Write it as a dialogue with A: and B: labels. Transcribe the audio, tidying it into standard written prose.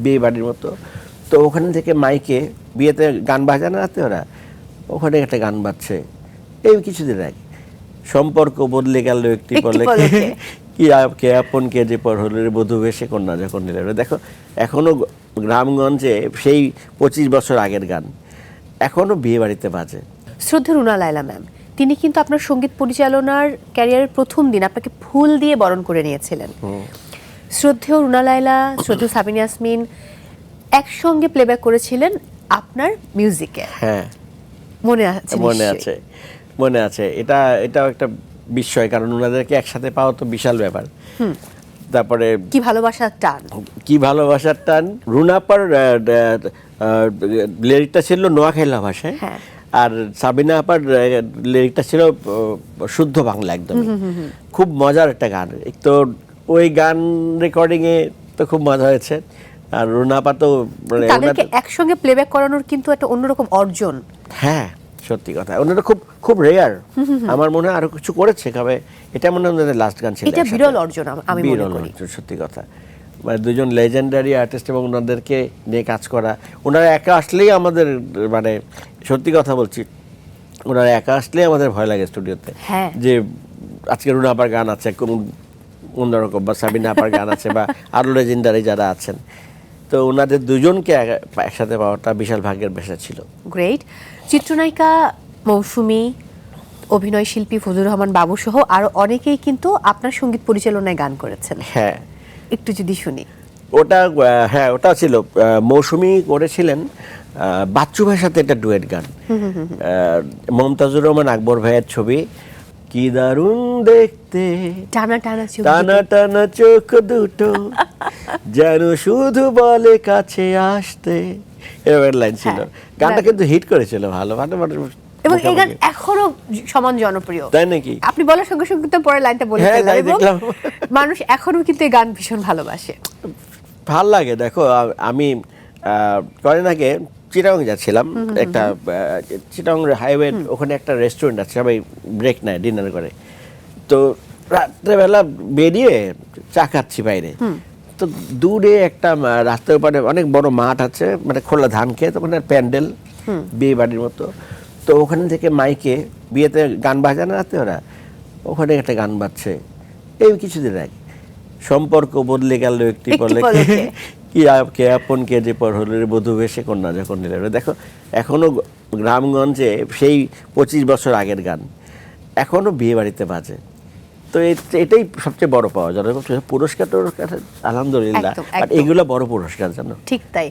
A: বিয়ে বাড়ির মতো। তো ওখানে থেকে মাইকে বিয়েতে গান বাজানো রাতে ওরা ওখানে একটা গান বাজছে এই কিছুদিন আগে। সম্পর্ক বদলে গেল একটি পলকে, কে আপন কে যে পর হলো রে বধূ বেশে কন্যা যখন নিল। দেখো এখনো গ্রামগঞ্জে সেই 25 বছর আগের গান এখনো বিয়ে বাড়িতে বাজে।
B: শ্রদ্ধেয় রুনা লায়লা ম্যাম, তিনি কিন্তু আপনার সঙ্গীত পরিচালনার ক্যারিয়ারের প্রথম দিন আপনাকে ফুল দিয়ে বরণ করে নিয়েছিলেন। শ্রদ্ধেয় রুনা লায়লা, শ্রদ্ধেয় সাবিনা ইয়াসমিন একসঙ্গে প্লেব্যাক করেছিলেন আপনার মিউজিকে।
A: হ্যাঁ
B: মনে আছে?
A: মনে আছে। এটাও একটা বিস্ময়, কারণ ওনাদেরকে একসাথে পাওয়া তো বিশাল ব্যাপার। তারপরে
B: কি ভালোবাসার টান। রুনাপার
A: লিরিকটা ছিল নোয়াখাইলা ভাষায়, আর সাবিনা আপার লিরিকটা ছিল শুদ্ধ বাংলা একদম। খুব মজার একটা গান। তো ওই গান রেকর্ডিং এ তো খুব মজা হয়েছে। আর রুনাপা তো
B: মানে তাদেরকে একসঙ্গে প্লেব্যাক করানোর কিন্তু একটা অন্যরকম অর্জন।
A: হ্যাঁ সত্যি কথা, ওনারা খুব রেয়ার। আমার মনে হয় আরো কিছু করেছে, তবে এটা মনে হয় ওনাদের লাস্ট গান ছিল।
B: এটা বিরল অর্জন আমি মনে করি।
A: সত্যি কথা, মানে দুজন লেজেন্ডারি আর্টিস্ট এবং ওনাদেরকে নিয়ে কাজ করা। ওনারা একা আসলেই আমাদের, মানে সত্যি কথা বলছি, ওনারা একা আসলেই আমাদের ভয় লাগে স্টুডিওতে, যে আজকে রুনা আপার গান আছে কোন অন্যরকম, বা সাবিনা আপার গান আছে, বা আরো লেজেন্ডারি যারা আছেন। তো ওনাদের দুজনকে একসাথে পাওয়াটা বিশাল ভাগ্যের বিষয় ছিল।
B: গ্রেট। চিত্রনায়িকা মৌসুমী, অভিনয় শিল্পী ফজলুর রহমান বাবু সহ আরো অনেকেই কিন্তু আপনার সঙ্গীত পরিচালনায় গান করেছেন।
A: হ্যাঁ,
B: একটু যদি শুনি।
A: ওটা ছিল মৌসুমী করেছিলেন বাচ্চু ভাইয়ের সাথে একটা ডুয়েট গান। মমতাজুর রহমান আকবর ভাইয়ের ছবি, কি দারুণ দেখতে
B: টানা
A: টানা চোখ দুটো যেন শুধু বলে কাছে আসতে, এরকম লাইন ছিল। গানটা কিন্তু হিট করেছিল ভালো,
B: এবং এই গান এখনো সমান জনপ্রিয়,
A: তাই নাকি?
B: আপনি বলার সঙ্গে সঙ্গে তো পরে লাইনটা বলে ফেললেন, এবং মানুষ এখনো কিন্তু এই গান ভীষণ ভালোবাসে।
A: ভাল লাগে। দেখো আমি কয়েকদিন আগে চিটাগং যাচ্ছিলাম, একটা চিটাগং হাইওয়ে, ওখানে একটা রেস্টুরেন্ট আছে, সবাই ব্রেক নেয় ডিনার করে। তো রাত্রেবেলা বেরিয়ে চা খাচ্ছি বাইরে, তো দূরে একটা রাস্তার উপরে অনেক বড় মাঠ আছে, মানে খোলা ধান খেত, ওখানে প্যান্ডেল বিয়ে বাড়ির মতো। তো ওখানে থেকে মাইকে বিয়েতে গান বাজানো রাতে ওরা ওখানে একটা গান বাজছে এই কিছুদিন আগে। সম্পর্ক বদলে গেল একটি পলকে, কে আপন কে যে পর হলো রে বধূ বেশে কন্যা যখন নিল। দেখো এখনো গ্রামগঞ্জে সেই 25 বছর আগের গান এখনো বিয়ে বাড়িতে বাজে। তো এটাই সবচেয়ে বড় পাওয়া যায়। পুরস্কার আলহামদুলিল্লাহ, এগুলো বড় পুরস্কার জানো।
B: ঠিক তাই।